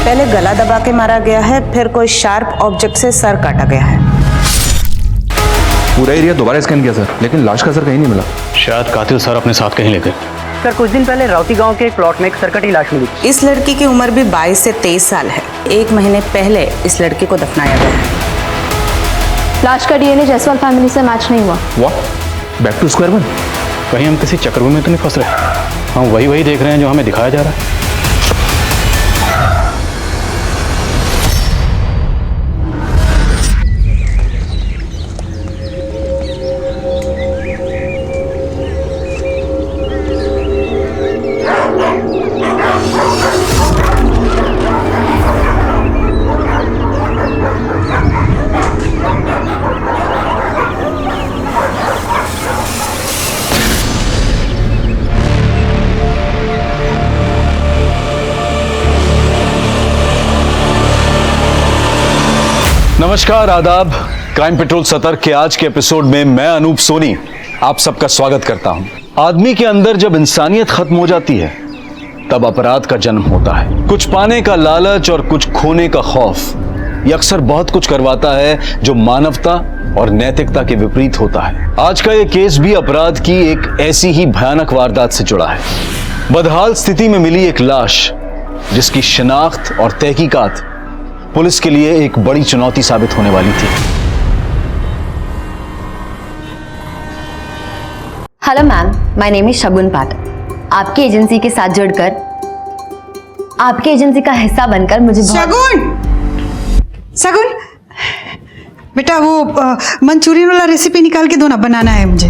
पहले गला दबा के मारा गया है, फिर कोई शार्प ऑब्जेक्ट से सर काटा गया है। पूरा एरिया दोबारा स्कैन किया सर, लेकिन लाश का सर कहीं नहीं मिला। शायद कातिल सर अपने साथ कहीं ले गए। सर कुछ दिन पहले राउती गांव के एक प्लॉट में एक सरकटी लाश मिली। इस लड़की की उम्र भी 22 से 23 साल है। 1 महीने पहले इस लड़की को दफनाया गया है। लाश का डीएनए जायसवाल फैमिली से मैच नहीं हुआ। What? Back to square one? कहीं हम किसी चक्रव्यूह में तो नहीं फंस रहे? हम वही देख रहे हैं जो हमें दिखाया जा रहा है। नमस्कार, आदाब। क्राइम पेट्रोल सतर्क के आज के एपिसोड में मैं अनूप सोनी आप सबका स्वागत करता हूं। आदमी के अंदर जब इंसानियत खत्म हो जाती है तब अपराध का जन्म होता है। कुछ पाने का लालच और कुछ खोने का खौफ ये अक्सर बहुत कुछ करवाता है जो मानवता और नैतिकता के विपरीत होता है। आज का ये केस भी अपराध की एक ऐसी ही भयानक वारदात से जुड़ा है। बदहाल स्थिति में मिली एक लाश जिसकी शिनाख्त और तहकीकात पुलिस के लिए एक बड़ी चुनौती साबित होने वाली थी। Hello ma'am, my name is Shagun Pathak. आपकी एजेंसी के साथ जुड़कर, आपकी एजेंसी का हिस्सा बनकर मुझे शगुन बेटा, वो मंचूरियन वाला रेसिपी निकाल के दो ना, बनाना है मुझे।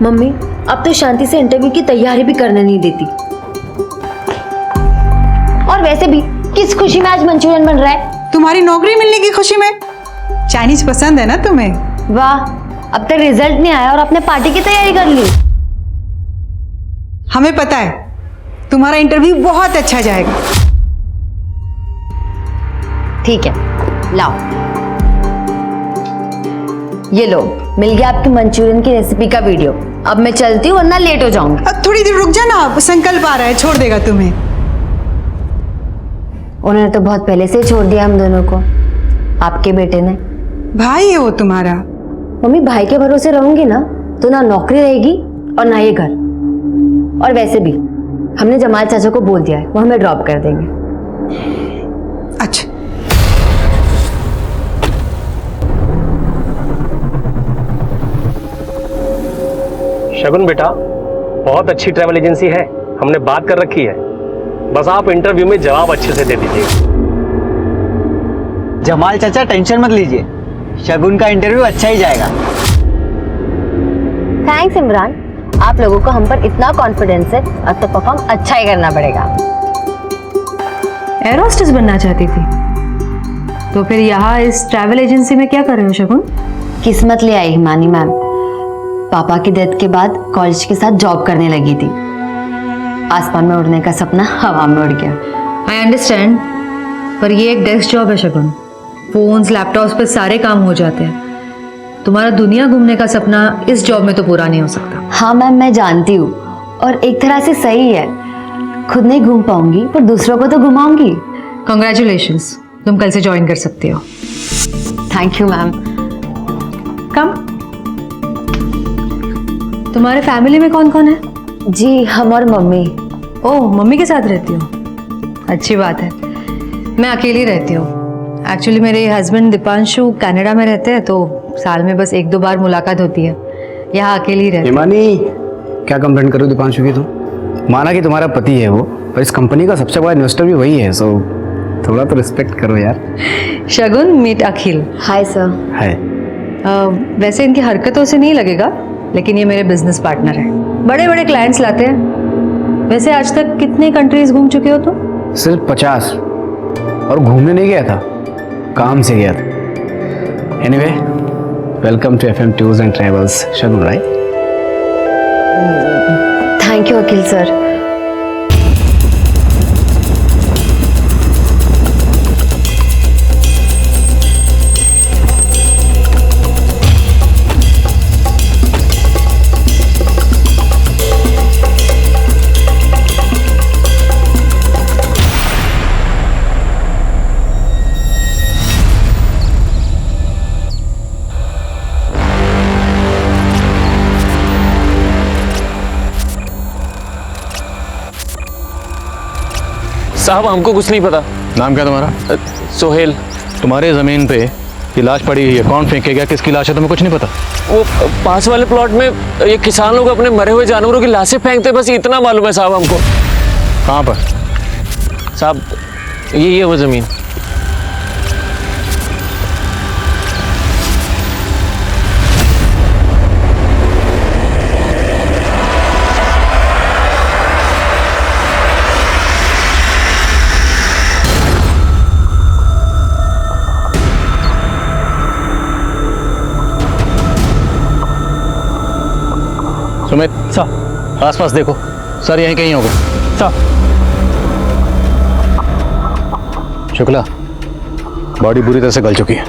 मम्मी अब तो शांति से इंटरव्यू की तैयारी भी करने नहीं देती। और वैसे भी किस खुशी में आज मंचूरियन बन रहा है? तुम्हारी नौकरी मिलने की खुशी में। चाइनीज पसंद है ना तुम्हें? वाह, अब तक रिजल्ट नहीं आया और आपने पार्टी की तैयारी कर ली। हमें पता है तुम्हारा इंटरव्यू बहुत अच्छा जाएगा। ठीक है, लाओ ये लो, मिल गया आपकी मंचूरियन की रेसिपी का वीडियो। अब मैं चलती हूँ वरना लेट हो जाऊंगी। अब थोड़ी देर रुक जा ना, संकल्प आ रहा है, छोड़ देगा तुम्हें। उन्होंने तो बहुत पहले से ही छोड़ दिया हम दोनों को, आपके बेटे ने। भाई है वो तुम्हारा। मम्मी भाई के भरोसे रहूंगी ना तो ना नौकरी रहेगी और ना ये घर। और वैसे भी हमने जमाल चाचा को बोल दिया है, वो हमें ड्रॉप कर देंगे। अच्छा, शगुन बेटा, बहुत अच्छी ट्रैवल एजेंसी है, हमने बात कर रखी है। बस आप इंटरव्यू में जवाब अच्छे से दे दीजिए। जमाल चाचा टेंशन मत लीजिए, शगुन का इंटरव्यू अच्छा ही जाएगा। थैंक्स इमरान, आप लोगों को हम पर इतना कॉन्फिडेंस है, अब तो परफॉर्म अच्छा ही करना पड़ेगा। एयर होस्टेस बनना चाहती थी तो फिर यहाँ इस ट्रैवल एजेंसी में क्या कर रहे हो शगुन? किस्मत ले आई हिमानी मैम। पापा की डेथ के बाद कॉलेज के साथ जॉब करने लगी थी। आसमान में उड़ने का सपना हवा में उड़ गया। आई अंडरस्टैंड, पर ये एक डेस्क जॉब है शगुन। फोन्स लैपटॉप्स पे सारे काम हो जाते हैं। तुम्हारा दुनिया घूमने का सपना इस जॉब में तो पूरा नहीं हो सकता। हाँ मैम, मैं जानती हूँ और एक तरह से सही है। खुद नहीं घूम पाऊंगी पर दूसरों को तो घुमाऊंगी। कंग्रेचुलेशंस, तुम कल से ज्वाइन कर सकते हो। Thank you ma'am. कम। तुम्हारे फैमिली में कौन कौन है? जी हम और मम्मी। ओह, मम्मी के साथ रहती हो, अच्छी बात है। मैं अकेली रहती हूँ। एक्चुअली मेरे हस्बैंड दीपांशु कनाडा में रहते हैं तो साल में बस 1-2 बार मुलाकात होती है। यहाँ अकेली रहती हूँ। हिमानी, क्या कंप्लेंट करूँ दीपांशु की? तुम माना कि तुम्हारा पति है वो, पर इस कंपनी का सबसे बड़ा इन्वेस्टर भी वही है, सो थोड़ा तो रिस्पेक्ट करो यार। Shagun, meet Akhil. Hi sir. है वैसे इनकी हरकतों से नहीं लगेगा, लेकिन ये मेरे बिजनेस पार्टनर है। बड़े बड़े क्लाइंट्स लाते हैं। वैसे आज तक कितने कंट्रीज घूम चुके हो तुम? सिर्फ 50, और घूमने नहीं गया था, काम से गया था। Anyway, welcome to FM tours and travels Shagun, right? Thank you Akhil sir. साहब हमको कुछ नहीं पता। नाम क्या तुम्हारा? सोहेल। तुम्हारे ज़मीन पे ये लाश पड़ी हुई है, कौन फेंके गया, किसकी लाश है, तुम्हें कुछ नहीं पता? वो पास वाले प्लॉट में ये किसान लोग अपने मरे हुए जानवरों की लाशें फेंकते, बस इतना मालूम है साहब हमको। कहाँ पर? साहब ये है वो ज़मीन। सुमित सर, आसपास देखो सर, यहीं कहीं होगा सर। शुक्ला, बॉडी बुरी तरह से गल चुकी है,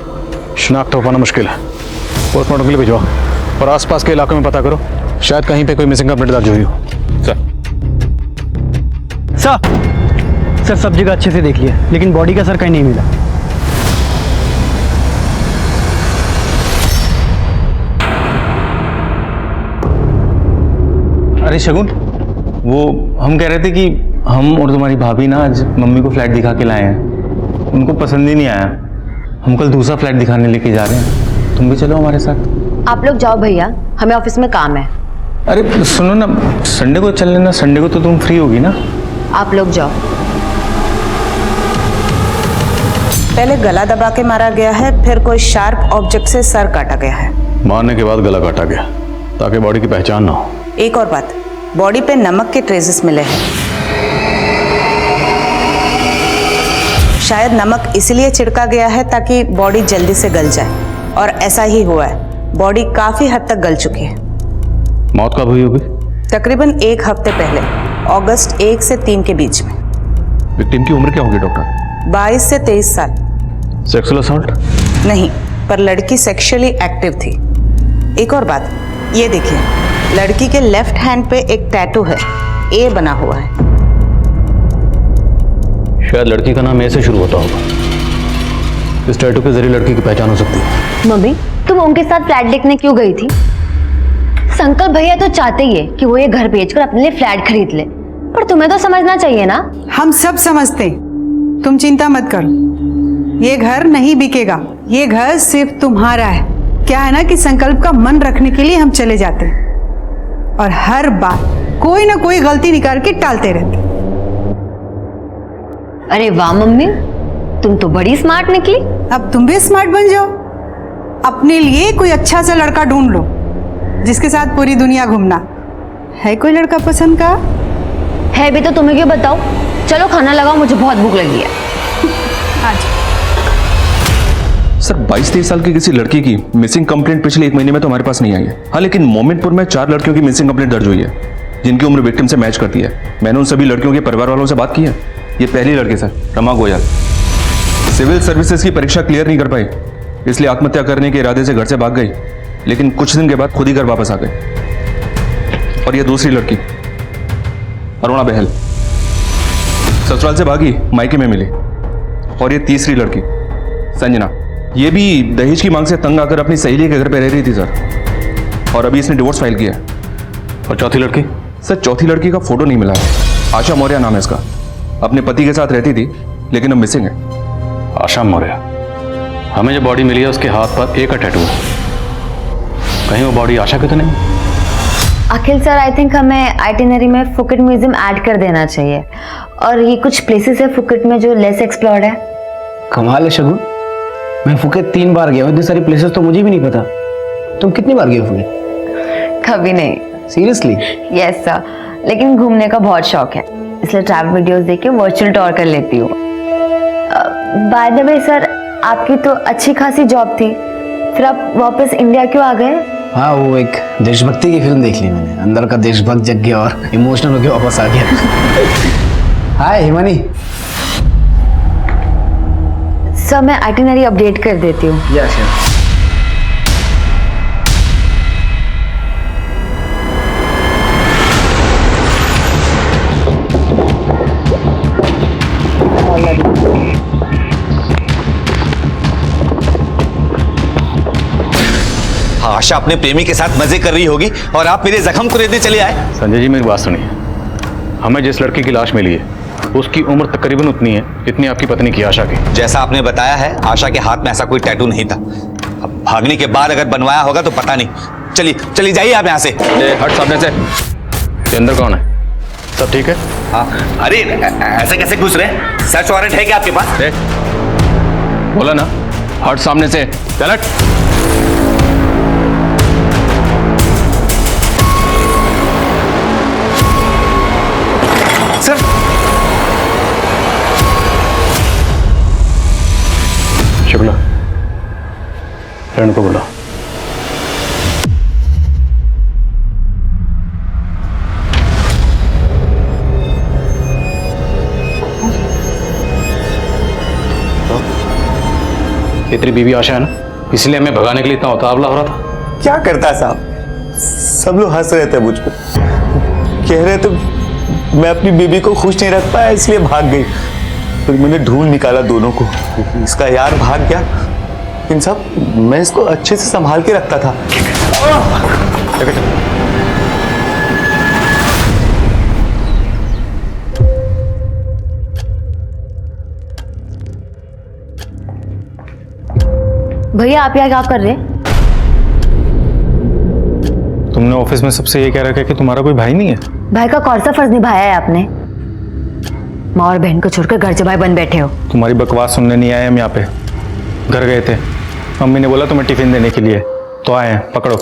शिनाख्त हो पाना मुश्किल है। पोस्टमार्टम के लिए भिजवाओ और आसपास के इलाकों में पता करो, शायद कहीं पे कोई मिसिंग कंप्लेंट दर्ज हुई हो। सर सब जगह अच्छे से देख लिया, लेकिन बॉडी का सर कहीं नहीं मिला। अरे शगुन, वो हम कह रहे थे कि हम और तुम्हारी भाभी ना आज मम्मी को फ्लैट दिखा के लाए हैं, उनको पसंद ही नहीं आया। हम कल दूसरा फ्लैट दिखाने लेके जा रहे हैं, तुम भी चलो हमारे साथ। आप लोग जाओ भैया, हमें ऑफिस में काम है। अरे सुनो ना, संडे को चल लेना, संडे को तो तुम फ्री होगी ना। आप लोग जाओ। पहले गला दबा के मारा गया है, फिर कोई शार्प ऑब्जेक्ट से सर काटा गया है। मारने के बाद गला काटा गया ताकि बॉडी की पहचान ना हो। एक और बात, बॉडी पे नमक के ट्रेसेस मिले हैं। शायद नमक इसलिए छिड़का गया है ताकि बॉडी जल्दी से गल जाए, और ऐसा ही हुआ है। बॉडी काफी हद तक गल चुकी है। मौत कब हुई होगी? तकरीबन 1 हफ्ते पहले, अगस्त 1 से 3 के बीच में। विक्टिम की उम्र क्या होगी डॉक्टर? 22 से 23 साल। Sexual assault? नहीं, पर लड़की सेक्सुअली एक्टिव थी। एक और बात, ये देखिए, लड़की के लेफ्ट हैंड पे एक टैटू है, ए बना हुआ है। शायद लड़की का नाम ए से शुरू होता होगा। इस टैटू के जरिए लड़की की पहचान हो सकती है। मम्मी, तुम उनके साथ फ्लैट देखने क्यों गई थी? संकल्प भैया तो चाहते ही है कि वो ये घर बेचकर अपने लिए फ्लैट खरीद ले, पर तुम्हें तो समझना चाहिए ना। हम सब समझते हैं, तुम चिंता मत करो, ये घर नहीं बिकेगा। ये घर सिर्फ तुम्हारा है। क्या है ना कि संकल्प का मन रखने के लिए हम चले जाते हैं, और हर बार कोई ना कोई गलती निकाल के टालते रहते। अरे वाह मम्मी, तुम तो बड़ी स्मार्ट निकली। अब तुम भी स्मार्ट बन जाओ, अपने लिए कोई अच्छा सा लड़का ढूंढ लो जिसके साथ पूरी दुनिया घूमना। है कोई लड़का पसंद का? है भी तो तुम्हें क्यों बताओ। चलो खाना लगाओ, मुझे बहुत भूख लगी है। आज सर 22-23 साल की किसी लड़की की मिसिंग कंप्लेंट पिछले 1 महीने में तो हमारे पास नहीं आई है। हाँ, लेकिन मोमिनपुर में 4 लड़कियों की मिसिंग कंप्लेंट दर्ज हुई है जिनकी उम्र विक्टिम से मैच करती है। मैंने उन सभी लड़कियों के परिवार वालों से बात की है। ये पहली लड़की sir, Rama Goyal, civil services की परीक्षा क्लियर नहीं कर पाई, इसलिए आत्महत्या करने के इरादे से घर से भाग गई, लेकिन कुछ दिन के बाद खुद ही घर वापस आ गई। और ये दूसरी लड़की अरुणा बहल, ससुराल से भागी, मायके में मिली। और ये तीसरी लड़की संजना, ये भी दहेज की मांग से तंग आकर अपनी सहेली के घर पे रह रही थी सर, और अभी इसने डिवोर्स फाइल किया है। और चौथी लड़की? सर चौथी लड़की का फोटो नहीं मिला है। आशा मौर्य नाम है इसका, अपने पति के साथ रहती थी लेकिन अब मिसिंग है। आशा मौर्य? हमें जो बॉडी मिली है उसके हाथ पर ए का टैटू है, कहीं वो बॉडी आशा की तो नहीं? अखिल सर, आई थिंक हमें आइटिनरी में फुकेट म्यूजियम ऐड कर देना चाहिए। और ये कुछ प्लेसेस है फुकेट में जो लेस एक्सप्लोर्ड है। कमाल है शगुन, मैं फुकेत 3 बार गया हूँ, इतनी सारी प्लेसेस तो मुझे भी नहीं पता। तुम कितनी बार गए हो फुकेत? कभी नहीं। सीरियसली? यस सर, लेकिन घूमने का बहुत शौक है, इसलिए ट्रैवल वीडियोस देख के वर्चुअल टूर कर लेती हूँ। बाय द वे सर, आपकी तो अच्छी खासी जॉब थी, फिर आप वापस इंडिया क्यों आ गए? हाँ, वो एक देशभक्ति की फिल्म देख ली मैंने, अंदर का देशभक्त जग गया और इमोशनल होकर वापस आ गया। हाय हिमानी। सर मैं आइटिनरी अपडेट कर देती हूँ। Yes yes. आशा अपने प्रेमी के साथ मजे कर रही होगी और आप मेरे जख्म को रेतने चले आए। संजय जी मेरी बात सुनिए, हमें जिस लड़की की लाश मिली है उसकी उम्र तकरीबन उतनी है जितनी आपकी पत्नी की आशा की। जैसा आपने बताया है, आशा के हाथ में ऐसा कोई टैटू नहीं था। अब भागने के बाद अगर बनवाया होगा तो पता नहीं। चलिए चलिए जाइए आप यहाँ से। हट सामने से। ये अंदर कौन है? सब ठीक है? हाँ, अरे ऐसे कैसे घुस रहे हैं? सर्च वारंट है क्या आपके पास? बोला ना, हट सामने से। चल हट। सर शुक्ला, फ्रेंड को बुला। ये तेरी बीवी आशा है ना, इसलिए हमें भगाने के लिए इतना उतावला हो रहा था। क्या करता साहब, सब लोग हंस रहे थे मुझ पर, कह रहे थे मैं अपनी बीबी को खुश नहीं रख पाया इसलिए भाग गई। फिर मैंने ढूंढ निकाला दोनों को, इसका यार भाग गया। इन सब मैं इसको अच्छे से संभाल के रखता था। भैया आप यहाँ क्या कर रहे हैं? तुमने ऑफिस में सबसे ये कह रखा है कि तुम्हारा कोई भाई नहीं है। भाई का कौन सा फर्ज निभाया है आपने? माँ और बहन को छोड़कर घर जमाई बन बैठे हो। तुम्हारी बकवास सुनने नहीं आए हम यहाँ पे, घर गए थे। मम्मी ने बोला तुम्हें टिफिन देने के लिए, तो आए हैं। पकड़ो।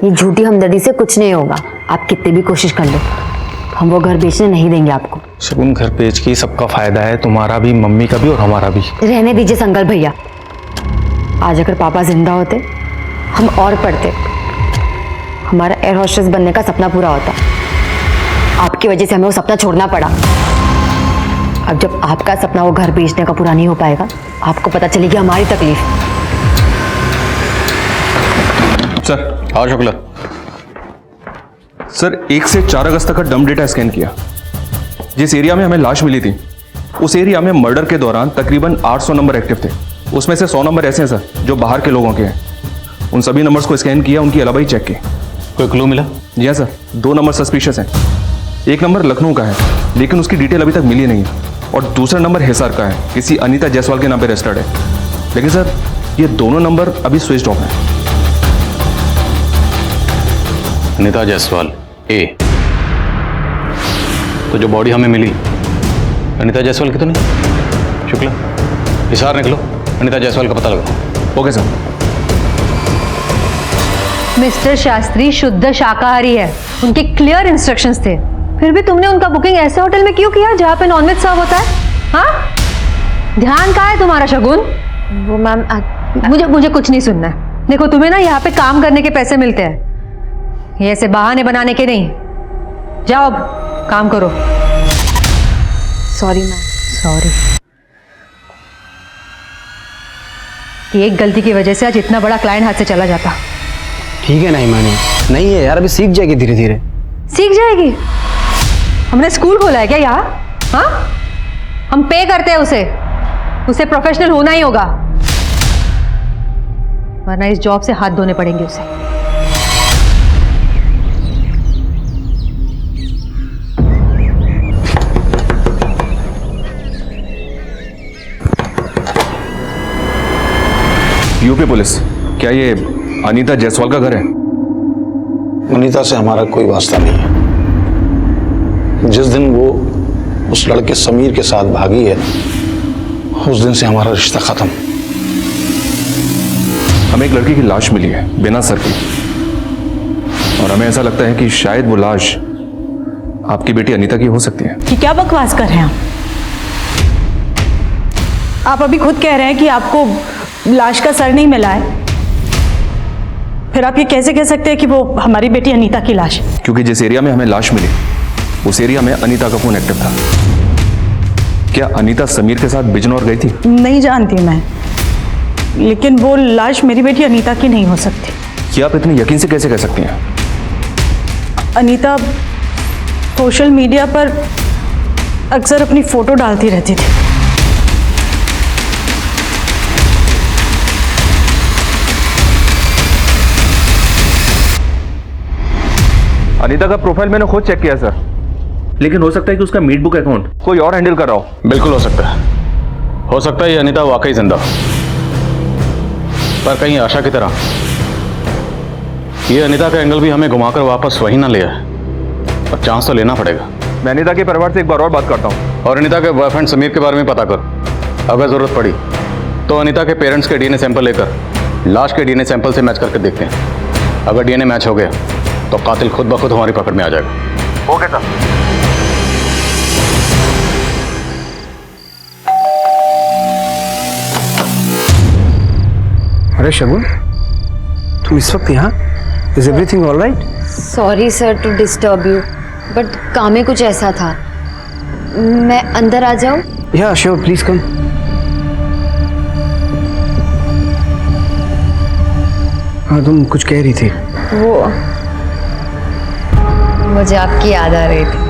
ये झूठी हमदर्दी से कुछ नहीं होगा, आप कितनी भी कोशिश कर लो, हम वो घर बेचने नहीं देंगे आपको। शगुन, घर बेच के सबका फायदा है, तुम्हारा भी, मम्मी का भी और हमारा भी। रहने दीजिए संकल्प भैया, आज अगर पापा जिंदा होते हम और पढ़ते, हमारा एयर होस्टेस बनने का सपना पूरा होता। आपकी वजह से हमें वो सपना छोड़ना पड़ा। अब जब आपका सपना वो घर बेचने का पूरा नहीं हो पाएगा, आपको पता चलेगी हमारी तकलीफ। सर। हाँ शुक्ला। सर 1 से 4 अगस्त तक का डंप डेटा स्कैन किया। जिस एरिया में हमें लाश मिली थी, उस एरिया में मर्डर के दौरान तकरीबन 800 नंबर एक्टिव थे। उसमें से 100 नंबर ऐसे हैं सर जो बाहर के लोगों के हैं। उन सभी नंबर्स को स्कैन किया, उनकी अलाबाई चेक की। कोई क्लू मिला? जी हाँ सर, 2 नंबर सस्पिशियस हैं। एक नंबर लखनऊ का है, लेकिन उसकी डिटेल अभी तक मिली नहीं है। और दूसरा नंबर हिसार का है, किसी अनीता जायसवाल के नाम पे रजिस्टर्ड है। लेकिन सर ये दोनों नंबर अभी स्विच ऑफ हैं। अनीता जायसवाल ए, तो जो बॉडी हमें मिली अनीता जायसवाल की तो नहीं? शुक्ला, हिसार निकलो, अनीता जायसवाल का पता लगाओ। Okay sir. मिस्टर शास्त्री शुद्ध शाकाहारी है, उनके क्लियर इंस्ट्रक्शंस थे। फिर भी तुमने उनका बुकिंग ऐसे होटल में क्यों किया जहाँ पे नॉनवेज सर्व होता है? हाँ, ध्यान कहाँ है तुम्हारा शगुन? वो मैम मुझे कुछ नहीं सुनना है। देखो तुम्हें ना यहाँ पे काम करने के पैसे मिलते हैं, ये ऐसे बहाने बनाने के नहीं। जाओ अब काम करो। Sorry ma'am. सॉरी। एक गलती की वजह से आज इतना बड़ा क्लाइंट हाथ से चला जाता। ठीक है नहीं मानी, नहीं है यार, अभी सीख जाएगी धीरे धीरे। सीख जाएगी? हमने स्कूल खोला है क्या यहाँ? हाँ, हम पे करते हैं उसे प्रोफेशनल होना ही होगा, वरना इस जॉब से हाथ धोने पड़ेंगे उसे। यूपी पुलिस, क्या ये अनीता जायसवाल का घर है? अनीता से हमारा कोई वास्ता नहीं है। जिस दिन वो उस लड़के समीर के साथ भागी है, उस दिन से हमारा रिश्ता खत्म। हमें एक लड़की की लाश मिली है बिना सर की, और हमें ऐसा लगता है कि शायद वो लाश आपकी बेटी अनीता की हो सकती है। कि क्या बकवास कर रहे हैं आप अभी खुद कह रहे हैं कि आपको लाश का सर नहीं मिला है, फिर आप ये कैसे कह सकते हैं कि वो हमारी बेटी अनीता की लाश है? क्योंकि जिस एरिया में हमें लाश मिली उस एरिया में अनीता का फोन एक्टिव था। क्या अनीता समीर के साथ बिजनौर गई थी? नहीं जानती मैं, लेकिन वो लाश मेरी बेटी अनीता की नहीं हो सकती। क्या आप इतने यकीन से कैसे कह सकती हैं? अनीता सोशल मीडिया पर अक्सर अपनी फोटो डालती रहती थी। अनीता का प्रोफाइल मैंने खुद चेक किया सर, लेकिन हो सकता है कि उसका मीट बुक अकाउंट कोई और हैंडल कर रहा हो। बिल्कुल हो सकता है। हो सकता है ये अनीता वाकई जिंदा हो, पर कहीं आशा की तरह ये अनीता का एंगल भी हमें घुमाकर वापस वही ना ले आए, और चांस तो लेना पड़ेगा। मैं अनीता के परिवार से एक बार और बात करता हूँ और अनीता के बॉयफ्रेंड समीर के बारे में पता करो। अगर जरूरत पड़ी तो अनीता के पेरेंट्स के डीएनए सैंपल लेकर लाश के डीएनए सैंपल से मैच करके देखते हैं। अगर डीएनए मैच हो गया तो कातिल खुद ब खुद हमारी पकड़ में आ जाएगा। Okay sir. अरे शगुन, तुम इस वक्त यहाँ? Is everything all right? Sorry sir to disturb you, but काम में कुछ ऐसा था। मैं अंदर आ जाऊं? या श्योर, प्लीज कम। हाँ, तुम कुछ कह रही थी। वो मुझे आपकी याद आ रही थी।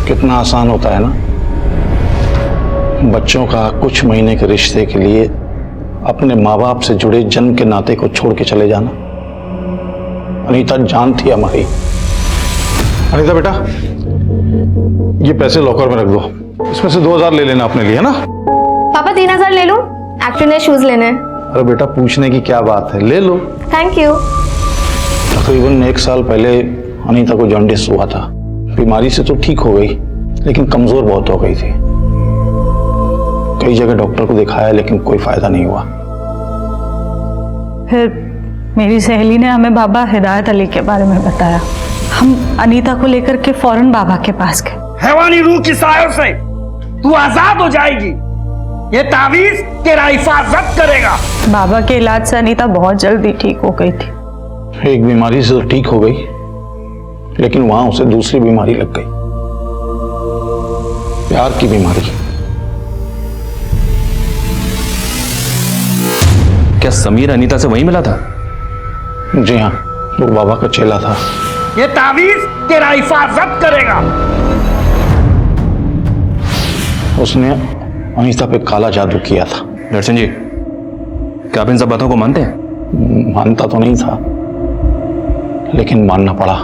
कितना आसान होता है ना बच्चों का कुछ महीने के रिश्ते के लिए अपने माँ बाप से जुड़े जन्म के नाते को छोड़ के चले जाना। अनीता जान थी हमारी। अनीता बेटा, ये पैसे लॉकर में रख दो, इसमें से 2000 ले लेना अपने लिए, है ना? पापा 3000 ले लूं? एक्चुअली शूज लेने हैं। अरे बेटा, पूछने की क्या बात है, ले लो। Thank you. तकरीबन 1 साल पहले अनीता को जॉन्डिस हुआ था। बीमारी से तो ठीक हो गई, लेकिन कमजोर बहुत हो गई थी। कई जगह डॉक्टर को दिखाया, लेकिन कोई फायदा नहीं हुआ। फिर मेरी सहेली ने हमें बाबा हिदायत अली के बारे में बताया। हम अनीता को लेकर के फौरन बाबा के पास गए। हैवानी रूह की सायों से तू आजाद हो जाएगी। ये तावीज तेरा हिफाजत करेगा। बाबा के इलाज से अनीता बहुत जल्दी ठीक हो गई थी। एक बीमारी से तो ठीक हो गई, लेकिन वहां उसे दूसरी बीमारी लग गई, प्यार की बीमारी। क्या समीर अनीता से वहीं मिला था? जी हाँ, वो बाबा का चेला था। ये तावीज तेरा हिफाजत करेगा। उसने अनीता पे काला जादू किया था। दर्शन जी, क्या आप इन सब बातों को मानते हैं? मानता तो नहीं था, लेकिन मानना पड़ा।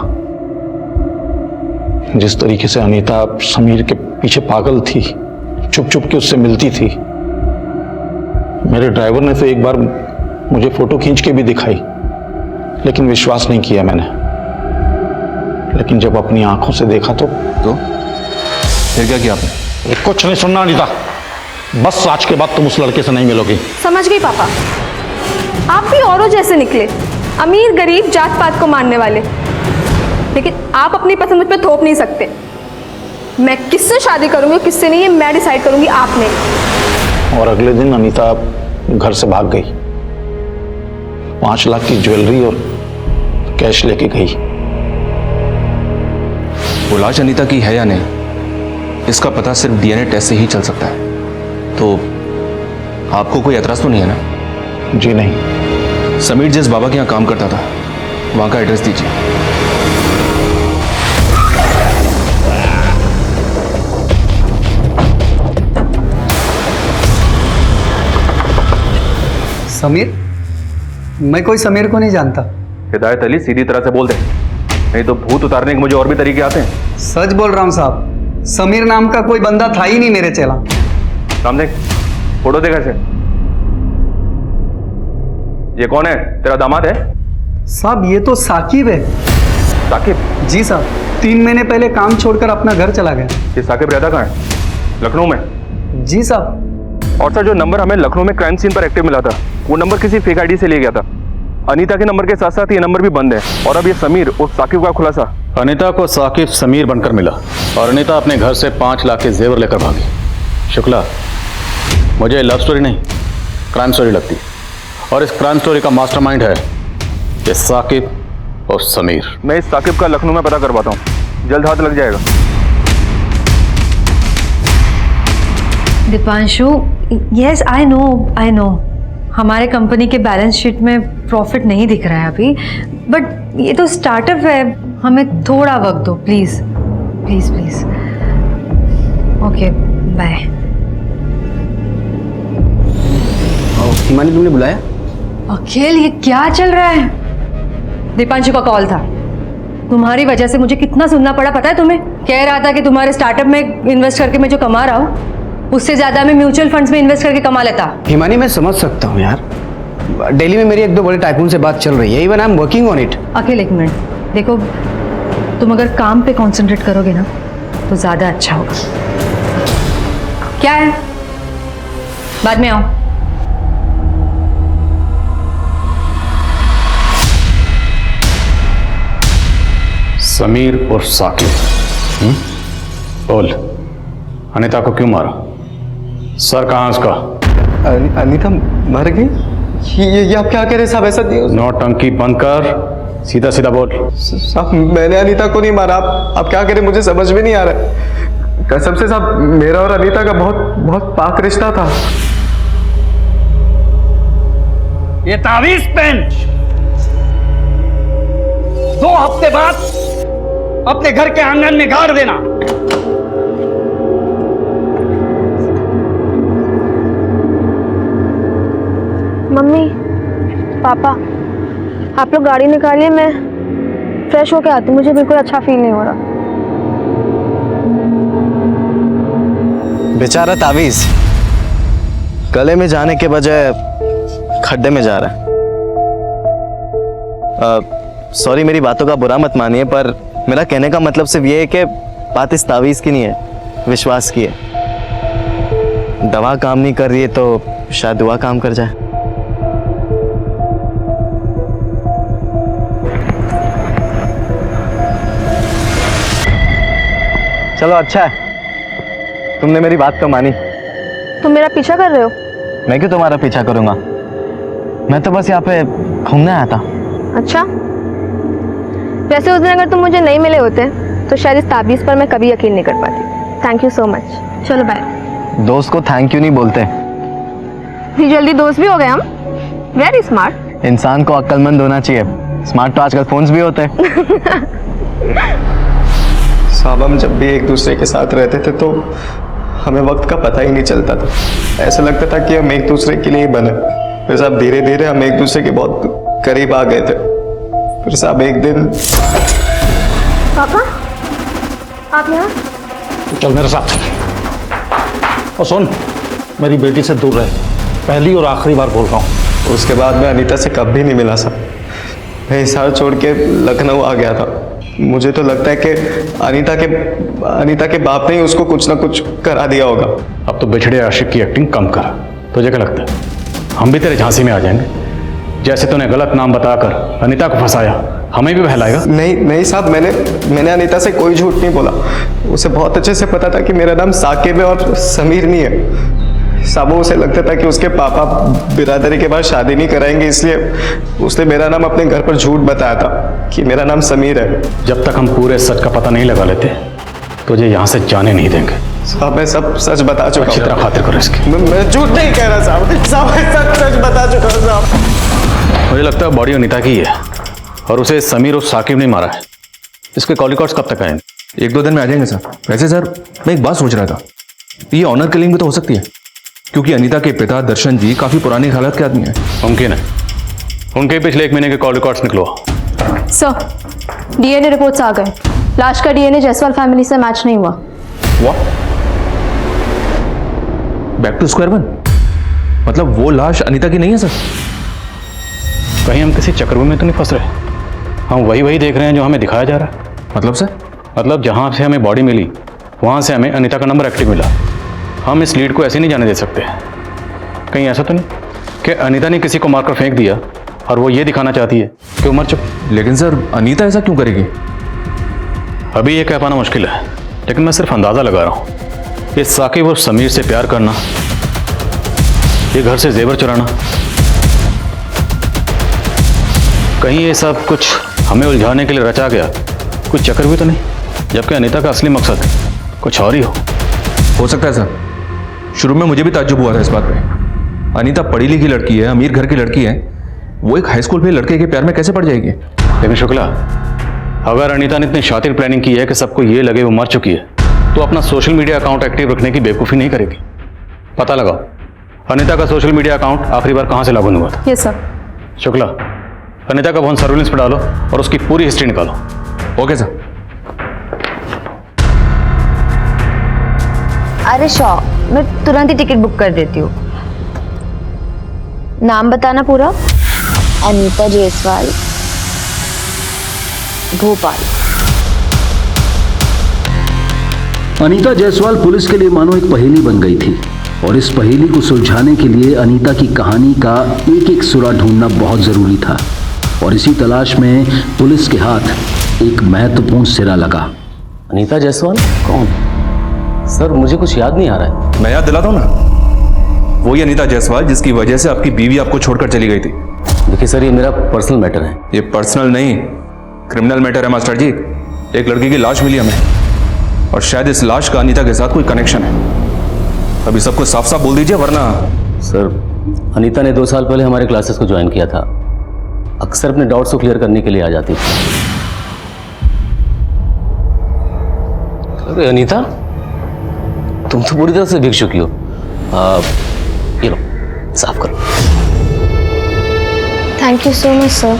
जिस तरीके से अनीता समीर के पीछे पागल थी, चुप चुप के उससे मिलती थी। मेरे ड्राइवर ने तो एक बार मुझे फोटो खींच के भी दिखाई, लेकिन विश्वास नहीं किया मैंने। लेकिन जब अपनी आंखों से देखा तो फिर क्या किया आपने? कुछ नहीं सुनना अनीता, बस आज के बाद तुम उस लड़के से नहीं मिलोगी। समझ गई पापा, आप भी औरों जैसे निकले, अमीर गरीब जात पात को मानने वाले। लेकिन आप अपनी पसंद मुझ पर थोप नहीं सकते। मैं किससे शादी करूंगी किससे नहीं, ये मैं डिसाइड करूंगी, आप नहीं। और अगले दिन अनीता घर से भाग गई। 5 लाख की ज्वेलरी और कैश लेके गई। वो लाश अनीता की है या नहीं, इसका पता सिर्फ डीएनए टेस्ट से ही चल सकता है। तो आपको कोई एतराज तो नहीं है ना? जी नहीं। समीर जिस बाबा के यहाँ काम करता था, वहां का एड्रेस दीजिए। समीर? मैं कोई समीर को नहीं जानता। हिदायत अली, सीधी तरह से बोल दे, नहीं तो भूत उतारने के मुझे और भी तरीके आते हैं। सच बोल रहा हूँ साहब, समीर नाम का कोई बंदा था ही नहीं मेरे चेला। सामने देख, फोटो देखा से। ये कौन है? तेरा दामाद है? साहब ये तो साकिब है। साकिब? जी साहब, 3 महीने पहले काम छोड़कर अपना घर चला गया। ये साकिब रहता कहाँ है? लखनऊ में? जी साहब। और सर, जो नंबर हमें लखनऊ में क्राइम सीन पर एक्टिव मिला था, वो नंबर किसी फेक आईडी से लिया गया था। अनीता के नंबर के साथ साथ ये नंबर भी बंद है। और अब ये समीर और साकिब का खुलासा। अनीता को साकिब समीर बनकर मिला और अनीता अपने घर से 5 लाख के जेवर लेकर भागी। शुक्ला, मुझे लव स्टोरी नहीं, क्राइम स्टोरी लगती है। और इस क्राइम स्टोरी का मास्टरमाइंड है ये साकिब और समीर। मैं इस साकिब का लखनऊ में पता करवाता हूँ, जल्द हाथ लग जाएगा। दीपांशु, यस आई नो हमारे कंपनी के बैलेंस शीट में प्रॉफिट नहीं दिख रहा है अभी, बट ये तो स्टार्टअप है, हमें थोड़ा वक्त दो please please please. Okay bye. Himani तुमने बुलाया? अखिल ये क्या चल रहा है? दीपांशु का कॉल था। तुम्हारी वजह से मुझे कितना सुनना पड़ा पता है तुम्हें? कह रहा था कि तुम्हारे स्टार्टअप में इन्वेस्ट करके मैं जो कमा रहा हूँ उससे ज्यादा मैं म्यूचुअल फंड्स में इन्वेस्ट करके कमा लेता। हिमानी मैं समझ सकता हूँ यार, दिल्ली में मेरी एक दो बड़े टाइकून से बात चल रही है, even I am working on it. Akhil एक मिनट देखो, तुम अगर काम पे कंसंट्रेट करोगे ना तो ज्यादा अच्छा होगा। क्या है? बाद में आओ। समीर और साकिब, बोल अनीता को क्यों मारा? सर कहाँ उसका? अनीता मर गई? ये आप क्या कह रहे हैं साहब? ऐसा नहीं। नौटंकी बंद कर, सीधा सीधा बोल। साहब मैंने अनीता को नहीं मारा। आप क्या कह रहे हैं? मुझे समझ में नहीं आ रहा है। कसम से साहब, मेरा और अनीता का बहुत पाक रिश्ता था। ये तावीज पेन 2 हफ्ते बाद अपने घर के आंगन में गाड़ देना। मम्मी पापा आप लोग गाड़ी निकालिए, मैं फ्रेश होके आती हूँ, मुझे बिल्कुल अच्छा फील नहीं हो रहा। बेचारा तावीज गले में जाने के बजाय खड्डे में जा रहा है। सॉरी, मेरी बातों का बुरा मत मानिए, पर मेरा कहने का मतलब सिर्फ ये है कि बात इस तावीज की नहीं है, विश्वास की है। दवा काम नहीं कर रही है तो शायद दुआ काम कर जाए। चलो अच्छा है, तुमने मेरी बात तो मानी। तुम मेरा पीछा कर रहे हो? मैं क्यों तुम्हारा पीछा करूंगा? मैं तो बस यहाँ पे घूमने आया था। अच्छा, वैसे उस दिन अगर तुम मुझे नहीं मिले होते तो शायद इस ताबीज़ पर मैं कभी यकीन नहीं कर पाती। Thank you so much. चलो बाय। दोस्त को थैंक यू नहीं बोलते। भी जल्दी दोस्त भी हो गए हम। Very smart. इंसान को अक्लमंद होना चाहिए, स्मार्ट तो आजकल फोन्स भी होते हैं। साहब हम जब भी एक दूसरे के साथ रहते थे तो हमें वक्त का पता ही नहीं चलता था। ऐसा लगता था कि हम एक दूसरे के लिए ही बने। फिर साहब धीरे धीरे हम एक दूसरे के बहुत करीब आ गए थे। फिर साहब एक दिन। पापा आप यहाँ? चल मेरे साथ। और सुन, मेरी बेटी से दूर रहे, पहली और आखिरी बार बोल रहा हूँ। उसके बाद मैं अनीता से कभी नहीं मिला साहब। मैं हिसार छोड़ के लखनऊ आ गया था। मुझे तो लगता है कि अनीता के बाप ने ही उसको कुछ ना कुछ करा दिया होगा। अब तो बिछड़े आशिक की एक्टिंग कम कर। तुझे क्या लगता है हम भी तेरे झांसी में आ जाएंगे? जैसे तूने गलत नाम बताकर अनीता को फंसाया, हमें भी बहलाएगा? नहीं साहब, मैंने अनीता से कोई झूठ नहीं बोला। उसे बहुत अच्छे से पता था कि मेरा नाम साकिब है और समीर नहीं है। साहब उसे लगता था कि उसके पापा बिरादरी के बाद शादी नहीं कराएंगे, इसलिए उसने मेरा नाम अपने घर पर झूठ बताया था कि मेरा नाम समीर है। जब तक हम पूरे सच का पता नहीं लगा लेते तुझे यहाँ से जाने नहीं देंगे। साहब मैं सब सच बता चुका हूँ। अच्छी तरह खातिर करो इसकी। मैं झूठ नहीं कह रहा साहब, मैं सच बता चुका हूँ साहब। मुझे लगता है बॉडी अनीता की है और उसे समीर और साकिब ने मारा है। इसके कॉल रिकॉर्ड्स कब तक आएंगे? 1-2 दिन में आ जाएंगे सर। वैसे सर मैं एक बात सोच रहा था, ये ऑनर किलिंग भी तो हो सकती है, क्योंकि अनीता के पिता दर्शन जी काफी पुरानी हालत के आदमी हैं। मुमकिन है। उनके पिछले 1 महीने के कॉल रिकॉर्ड्स निकलवा। सर डीएनए रिपोर्ट्स आ गए। लाश का डीएनए जायसवाल फैमिली से मैच नहीं हुआ। Back to square one? मतलब वो लाश अनीता की नहीं है सर? कहीं हम किसी चक्रव्यूह में तो नहीं फंस रहे? हम वही देख रहे हैं जो हमें दिखाया जा रहा है। मतलब सर? मतलब जहां से हमें बॉडी मिली वहां से हमें अनीता का नंबर एक्टिव मिला। हम इस लीड को ऐसे नहीं जाने दे सकते। कहीं ऐसा तो नहीं कि अनीता ने किसी को मारकर फेंक दिया और वो ये दिखाना चाहती है कि वो मर चुकी? लेकिन सर अनीता ऐसा क्यों करेगी? अभी ये कह पाना मुश्किल है, लेकिन मैं सिर्फ अंदाजा लगा रहा हूँ। इस साकिब और समीर से प्यार करना, ये घर से जेवर चुराना, कहीं ये सब कुछ हमें उलझाने के लिए रचा गया कुछ चक्कर भी तो नहीं, जबकि अनीता का असली मकसद कुछ और ही हो सकता है सर। शुरू में मुझे भी ताज्जुब हुआ था इस बात पे। अनीता पढ़ी लिखी लड़की है, अमीर घर की लड़की है, वो एक हाई स्कूल पे लड़के के प्यार में कैसे पड़ जाएगी? लेकिन शुक्ला, अगर अनीता ने इतनी शातिर प्लानिंग की है कि सबको ये लगे वो मर चुकी है, तो अपना सोशल मीडिया अकाउंट एक्टिव रखने की बेवकूफ़ी नहीं करेगी। पता लगाओ अनीता का सोशल मीडिया अकाउंट आखिरी बार कहाँ से लॉगिन हुआ था। Yes sir. शुक्ला, अनीता का फोन सर्विलेंस पर डालो और उसकी पूरी हिस्ट्री निकालो। Okay sir. अरे शॉ, मैं तुरंत ही टिकट बुक कर देती हूँ। नाम बताना पूरा। अनीता जायसवाल, भोपाल। अनीता जायसवाल पुलिस के लिए मानो एक पहेली बन गई थी और इस पहेली को सुलझाने के लिए अनीता की कहानी का एक एक सुरा ढूंढना बहुत जरूरी था और इसी तलाश में पुलिस के हाथ एक महत्वपूर्ण सिरा लगा। अनीता जायसवाल कौन? सर मुझे कुछ याद नहीं आ रहा है। मैं याद दिलाता हूँ ना, वही अनीता जायसवाल जिसकी वजह से आपकी बीवी आपको छोड़कर चली गई थी। देखिए सर, ये मेरा पर्सनल मैटर है। ये पर्सनल नहीं, क्रिमिनल मैटर है मास्टर जी। एक लड़की की लाश मिली हमें और शायद इस लाश का अनीता के साथ कोई कनेक्शन है। अभी सबको साफ साफ बोल दीजिए वरना। सर, अनीता ने 2 साल पहले हमारे क्लासेस को ज्वाइन किया था। अक्सर अपने डाउट्स को क्लियर करने के लिए आ जाती थी। अरे अनीता, तुम तो पूरी तरह से भीग चुकी हो। ये लो, साफ करो। Thank you so much sir.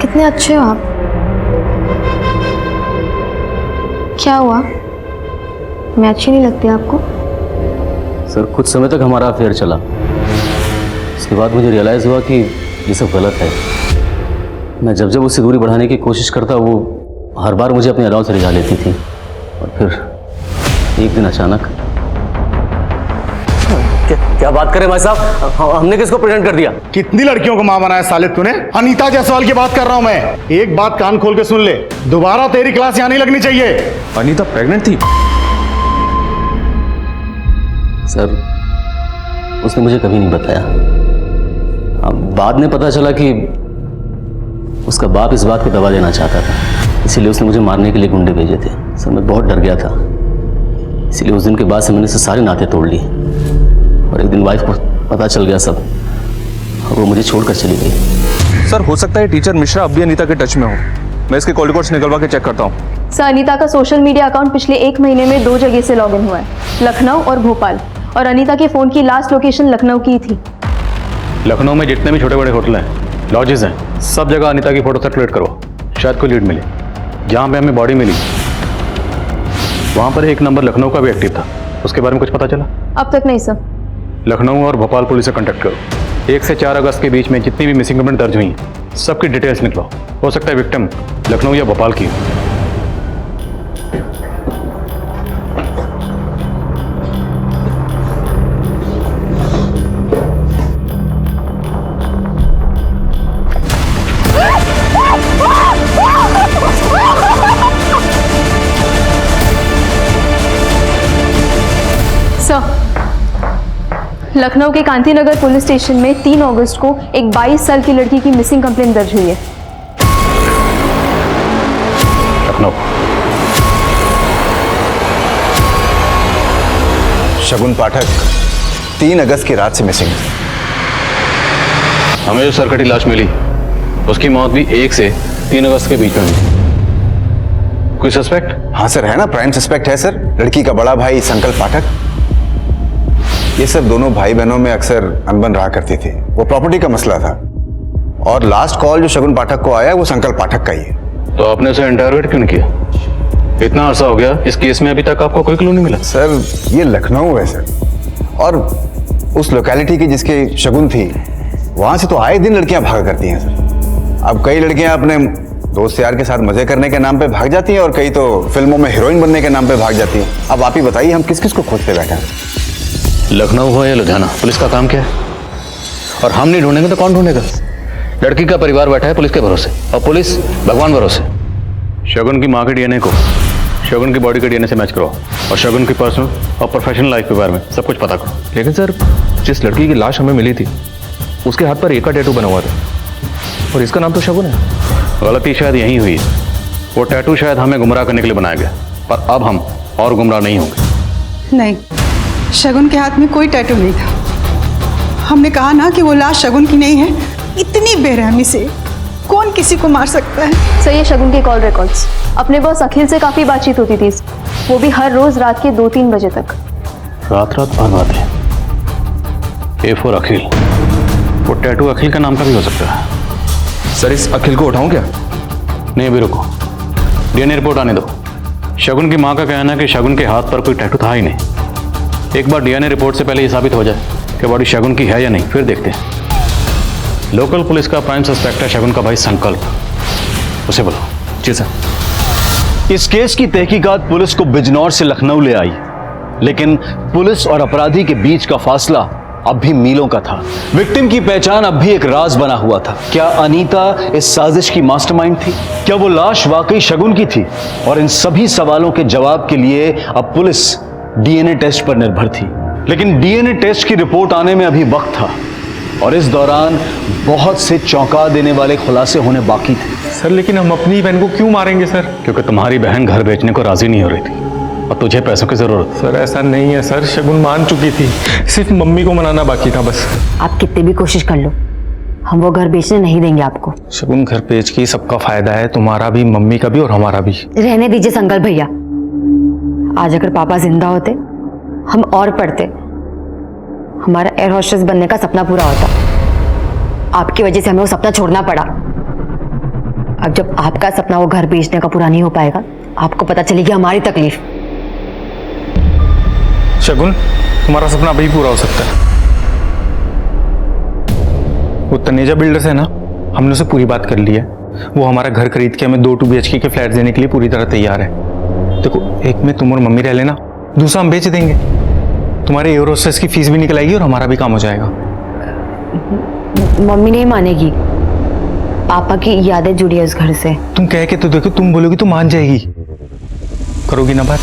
कितने अच्छे हो आप। क्या हुआ, मैं अच्छी नहीं लगती आपको? सर, कुछ समय तक हमारा अफेयर चला। उसके बाद मुझे रियलाइज़ हुआ कि ये सब गलत है। मैं जब जब उससे दूरी बढ़ाने की कोशिश करता, वो हर बार मुझे अपने अलाव से रिझा लेती थी। और फिर एक दिन अचानक। क्या बात करें भाई साहब, हमने किसको प्रेजेंट कर दिया? कितनी लड़कियों को मां बनाया साले तूने? अनीता जायसवाल की बात कर रहा हूं मैं। एक बात कान खोल के सुन ले, दोबारा तेरी क्लास यहां नहीं लगनी चाहिए। अनीता प्रेग्नेंट थी? सर, उसने मुझे कभी नहीं बताया। बाद में पता चला कि उसका बाप इस बात पे दबा देना चाहता था, इसीलिए उसने मुझे मारने के लिए गुंडे भेजे थे। सर, मैं बहुत डर गया था, इसीलिए उस दिन के बाद से मैंने सारे नाते तोड़ लिए। और एक दिन वाइफ को पता चल गया सब, और वो मुझे छोड़कर चली गई। सर, हो सकता है टीचर मिश्रा अब भी अनीता के टच में हो। मैं इसके कॉल रिकॉर्ड्स निकलवा के चेक करता हूँ। सर, अनीता का सोशल मीडिया अकाउंट पिछले 1 महीने में 2 जगह से लॉगिन हुआ है, लखनऊ और भोपाल। और अनीता के फ़ोन की लास्ट लोकेशन लखनऊ की थी। लखनऊ में जितने भी छोटे बड़े होटल हैं, लॉजेस हैं, सब जगह अनीता की फोटो सर्कुलेट करो, शायद कोई लीड मिले। जहाँ पे हमें बॉडी मिली वहाँ पर एक नंबर लखनऊ का भी एक्टिव था। उसके बारे में कुछ पता चला? अब तक नहीं सर। लखनऊ और भोपाल पुलिस से कांटेक्ट करो। 1 से 4 अगस्त के बीच में जितनी भी मिसिंग कंप्लेंट दर्ज हुई, सबकी डिटेल्स निकलो। हो सकता है विक्टिम लखनऊ या भोपाल की हो। लखनऊ के कांतीनगर पुलिस स्टेशन में 3 अगस्त को एक 22 साल की लड़की की मिसिंग कंप्लेंट दर्ज हुई है। लखनऊ। शगुन पाठक 3 अगस्त की रात से मिसिंग है। हमें जो सरकटी लाश मिली, उसकी मौत भी 1 से 3 अगस्त के बीच में हुई। कोई सस्पेक्ट? हाँ सर, है ना, प्राइम सस्पेक्ट है सर। लड़की का बड़ा भाई संकल्प पाठक। ये सब दोनों भाई बहनों में अक्सर अनबन रहा करती थी। वो प्रॉपर्टी का मसला था और लास्ट कॉल जो शगुन पाठक को आया वो संकल्प पाठक का ही है। तो आपने उसे इंटरोगेट क्यों नहीं किया? इतना अरसा हो गया इस केस में, अभी तक आपको कोई क्लू नहीं मिला? सर, ये लखनऊ है सर, और उस लोकेलिटी की जिसकी शगुन थी, वहां से तो आए दिन लड़कियां भागा करती हैं सर। अब कई लड़कियां अपने दोस्त यार के साथ मजे करने के नाम पे भाग जाती हैं और कई तो फिल्मों में हीरोइन बनने के नाम पे भाग जाती हैं। अब आप ही बताइए, हम किस किस को खोजते बैठे हैं? लखनऊ हो या लुधियाना, पुलिस का काम क्या है? और हम नहीं ढूंढेंगे तो कौन ढूंढेगा? लड़की का परिवार बैठा है पुलिस के भरोसे, और पुलिस भगवान भरोसे। शगुन की माँ के डीएनए को शगुन की बॉडी के डीएनए से मैच करो, और शगुन की पर्सनल और प्रोफेशनल लाइफ के बारे में सब कुछ पता करो। लेकिन सर, जिस लड़की की लाश हमें मिली थी, उसके हाथ पर एक का टैटू बना हुआ था और इसका नाम तो शगुन है। गलती शायद यही हुई है। वो टैटू शायद हमें गुमराह करने के लिए बनाया गया, पर अब हम और गुमराह नहीं होंगे। नहीं, शगुन के हाथ में कोई टैटू नहीं था। हमने कहा ना कि वो लाश शगुन की नहीं है। इतनी बेरहमी से कौन किसी को मार सकता है? सर ये शगुन के कॉल रिकॉर्ड्स, अपने बॉस अखिल से काफी बातचीत होती थी, वो भी हर रोज रात के 2-3 बजे तक। रात भर बातें। ए फॉर अखिल, वो टैटू अखिल का नाम का भी हो सकता है। सर इस अखिल को उठाऊं क्या? नहीं अभी रुको, डीएनए रिपोर्ट आने दो। शगुन की माँ का कहना है कि शगुन के हाथ पर कोई टैटू था ही नहीं। एक बार डीएनए रिपोर्ट से पहले ये साबित हो जाए कि बॉडी शगुन की है या नहीं, फिर देखते हैं। लोकल पुलिस का प्राइम सस्पेक्ट है शगुन का भाई संकल्प, उसे बोलो। जी सर। इस केस की तहकीकात पुलिस को बिजनौर से लखनऊ ले आई, लेकिन पुलिस और अपराधी के बीच का फासला अब भी मीलों का था। विक्टिम की पहचान अब भी एक राज बना हुआ था। क्या अनीता इस साजिश की मास्टरमाइंड थी? क्या वो लाश वाकई शगुन की थी? और इन सभी सवालों के जवाब के लिए अब पुलिस डीएनए टेस्ट पर निर्भर थी। लेकिन डीएनए टेस्ट की रिपोर्ट आने में अभी वक्त था और इस दौरान बहुत से चौंका देने वाले खुलासे होने बाकी थे। सर लेकिन हम अपनी बहन को क्यों मारेंगे सर? क्योंकि तुम्हारी बहन घर बेचने को राजी नहीं हो रही थी और तुझे पैसों की जरूरत। सर ऐसा नहीं है सर, शगुन मान चुकी थी, सिर्फ मम्मी को मनाना बाकी था बस। आप कितनी भी कोशिश कर लो, हम वो घर बेचने नहीं देंगे आपको। शगुन घर बेच के सबका फायदा है, तुम्हारा भी, मम्मी का भी और हमारा भी। रहने दीजिए संकल्प भैया, आज अगर पापा जिंदा होते हम और पढ़ते, हमारा एयर होस्टेस बनने का सपना पूरा होता। आपकी वजह से हमें वो सपना छोड़ना पड़ा। अब जब आपका सपना वो घर बेचने का पूरा नहीं हो पाएगा, आपको पता चलेगी हमारी तकलीफ। शगुन तुम्हारा सपना अभी पूरा हो सकता है। वो तनेजा बिल्डर्स है ना, हमने उसे पूरी बात कर ली है। वो हमारा घर खरीद के हमें 2 2 BHK के फ्लैट देने के लिए पूरी तरह तैयार है। देखो, एक में तुम और मम्मी रह लेना, दूसरा हम बेच देंगे। तुम्हारे एयर होस्टेस की फीस भी निकल आएगी और हमारा भी काम हो जाएगा। मम्मी नहीं मानेगी, पापा की यादें जुड़ी है उस घर से। तुम कह के तो देखो, तुम बोलोगी तो मान जाएगी। करोगी ना बात?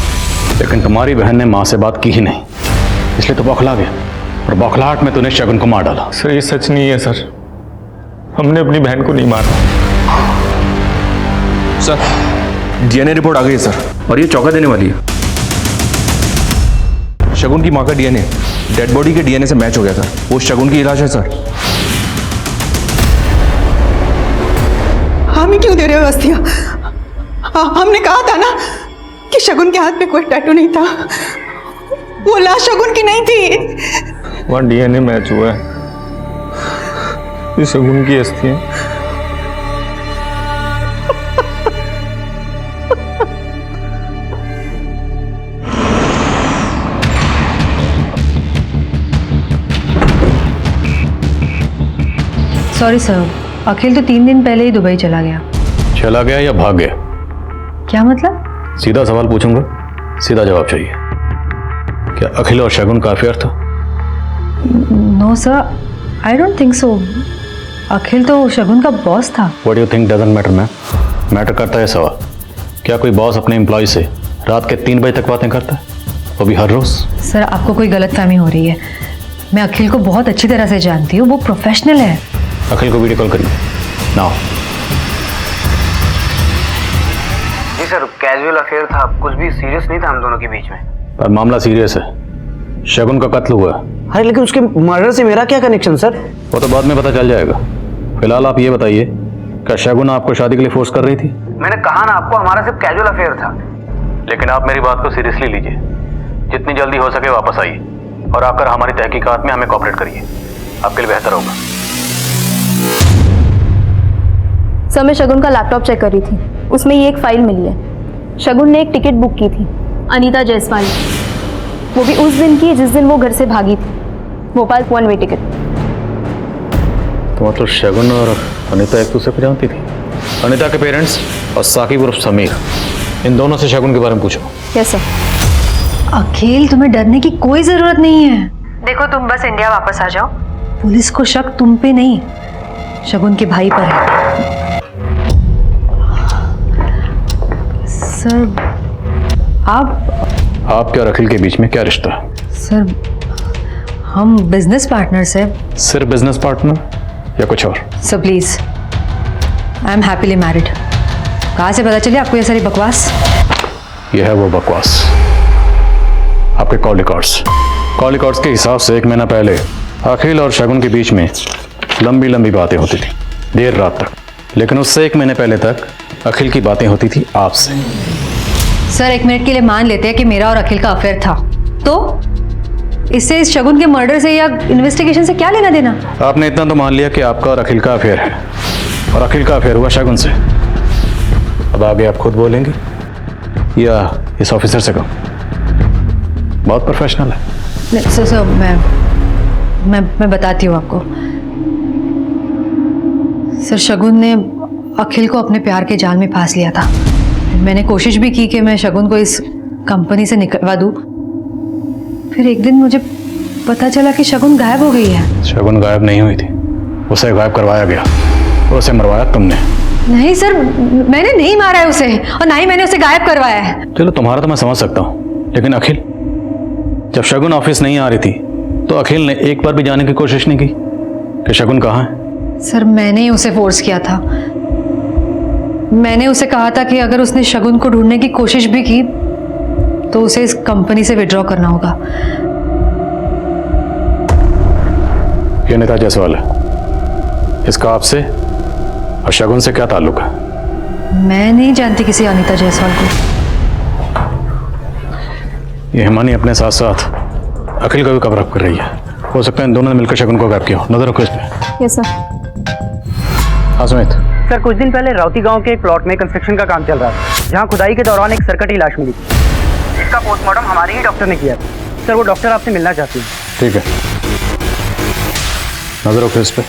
लेकिन तुम्हारी बहन ने माँ से बात की ही नहीं, इसलिए तो बौखला गया और बौखलाहट में तूने शगुन को मार डाला। सर ये सच नहीं है सर, हमने अपनी बहन को नहीं मारा। सर डीएनए रिपोर्ट आ गई है सर, और ये चौंका देने वाली है। शगुन की माँ का डीएनए डेड बॉडी के डीएनए से मैच हो गया सर। वो शगुन की इलाज है सर। हम ही क्यों दे रहे हो अस्थियां? हमने कहा था ना कि शगुन के हाथ पे कोई टैटू नहीं था, वो लाश शगुन की नहीं थी। वहाँ डीएनए मैच हुआ है, ये शगुन की अस्थियां। सॉरी सर, अखिल तो 3 दिन पहले ही दुबई चला गया। चला गया या भाग गया? क्या मतलब? सीधा सवाल पूछूंगा, सीधा जवाब चाहिए। क्या अखिल और शगुन का अफेयर था? No sir, I don't think so. Akhil तो शगुन का बॉस था। What you think doesn't matter ma'am. Matter करता है सवाल, क्या कोई बॉस अपने एम्प्लॉय से रात के 3 बजे तक बातें करता है, वो भी हर रोज? सर आपको कोई गलतफहमी हो रही है। मैं अखिल को बहुत अच्छी तरह से जानती हूँ, वो प्रोफेशनल है। अखिल को वीडियो कॉल करिए नाउ। जी सर, कैजुअल अफेयर था, कुछ भी सीरियस नहीं था हम दोनों के बीच में। पर मामला सीरियस है, शगुन का कत्ल हुआ है। अरे लेकिन उसके मर्डर से मेरा क्या कनेक्शन सर? वो तो बाद में पता चल जाएगा। फिलहाल आप ये बताइए, क्या शगुन आपको शादी के लिए फोर्स कर रही थी? मैंने कहा ना आपको, हमारा सिर्फ कैजुअल अफेयर था। लेकिन आप मेरी बात को सीरियसली लीजिए, जितनी जल्दी हो सके वापस आइए और आकर हमारी तहकीकात में हमें कोऑपरेट करिए, आपके लिए बेहतर होगा। सर मैं शगुन का लैपटॉप चेक कर रही थी, उसमें ये एक फाइल मिली है। शगुन ने एक टिकट बुक की थी अनीता जायसवाल, वो भी उस दिन की जिस दिन वो घर से भागी थी, भोपाल 1 वे टिकट। तो मतलब शगुन और अनीता एक दूसरे को जानती थी? अनीता के पेरेंट्स और साकिब उर्फ समीर, इन दोनों से शगुन के बारे में पूछो। Yes sir. अखिल तुम्हें डरने की कोई जरूरत नहीं है। देखो तुम बस इंडिया वापस आ जाओ। पुलिस को शक तुम पे नहीं, शगुन के भाई पर है। सर आपके और अखिल के बीच में क्या रिश्ता है? सर हम बिजनेस पार्टनर्स हैं। सिर्फ बिजनेस पार्टनर या कुछ और? Sir please, I am happily married. कहाँ से पता चली आपको ये सारी बकवास? यह है वो बकवास, आपके कॉल रिकॉर्ड्स के हिसाब से 1 महीना पहले अखिल और शगुन के बीच में लंबी लंबी बातें होती थी, देर रात तक। लेकिन उससे 1 महीने पहले तक अखिल की बातें होती थी आपसे। सर 1 मिनट के लिए मान लेते हैं कि मेरा और अखिल का अफेयर था, तो इससे इस शगुन के मर्डर से या इन्वेस्टिगेशन से क्या लेना देना? आपने इतना तो मान लिया कि आपका और अखिल का अफेयर है, और अखिल का अफेयर हुआ शगुन से। अब आगे आप खुद बोलेंगे या इस ऑफिसर से कहो? बहुत प्रोफेशनल है। सर मैं बताती हूँ आपको। सर शगुन ने अखिल को अपने प्यार के जाल में फांस लिया था। मैंने कोशिश भी की कि मैं शगुन को इस कंपनी से निकलवा दूँ। फिर एक दिन मुझे पता चला कि शगुन गायब हो गई है। शगुन गायब नहीं हुई थी, उसे गायब करवाया गया और उसे मरवाया तुमने। नहीं सर, मैंने नहीं मारा है उसे, और ना ही मैंने उसे गायब करवाया है। चलो तुम्हारा तो मैं समझ सकता हूँ, लेकिन अखिल, जब शगुन ऑफिस नहीं आ रही थी तो अखिल ने एक बार भी जाने की कोशिश नहीं की कि शगुन कहाँ है? सर मैंने ही उसे फोर्स किया था। मैंने उसे कहा था कि अगर उसने शगुन को ढूंढने की कोशिश भी की तो उसे इस कंपनी से विड्रॉ करना होगा। ये अनीता जायसवाल है, इसका आपसे और शगुन से क्या ताल्लुक है? मैं नहीं जानती किसी अनीता जायसवाल को। ये हिमानी अपने साथ साथ अखिल का भी कवर अप कर रही है। हो सकता है इन दोनों ने मिलकर शगुन को गायब किया। नजर रखो इस पे। Yes sir. हाँ सुमित। सर कुछ दिन पहले राउती गांव के एक प्लॉट में कंस्ट्रक्शन का काम चल रहा था, जहां खुदाई के दौरान एक सरकटी लाश मिली थी, जिसका पोस्टमार्टम हमारे ही डॉक्टर ने किया था। सर वो डॉक्टर आपसे मिलना चाहती है। ठीक है, नजर रखो इस पे।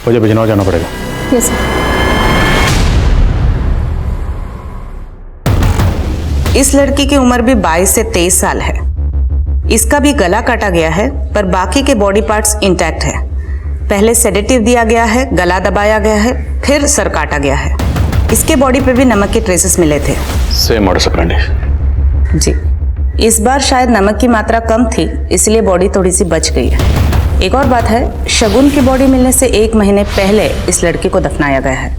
मुझे बिजनौर जाना पड़ेगा। Yes sir. इस लड़की की उम्र भी 22 से 23 साल है। इसका भी गला काटा गया है, पर बाकी के बॉडी पार्ट्स इंटैक्ट है। पहले सेडेटिव दिया गया है, गला दबाया गया है, फिर सर काटा गया है। इसके बॉडी पे भी नमक के ट्रेसेस मिले थे। Same modus operandi. जी, इस बार शायद नमक की मात्रा कम थी, इसलिए बॉडी थोड़ी सी बच गई है। एक और बात है, शगुन की बॉडी मिलने से 1 महीने पहले इस लड़की को दफनाया गया है।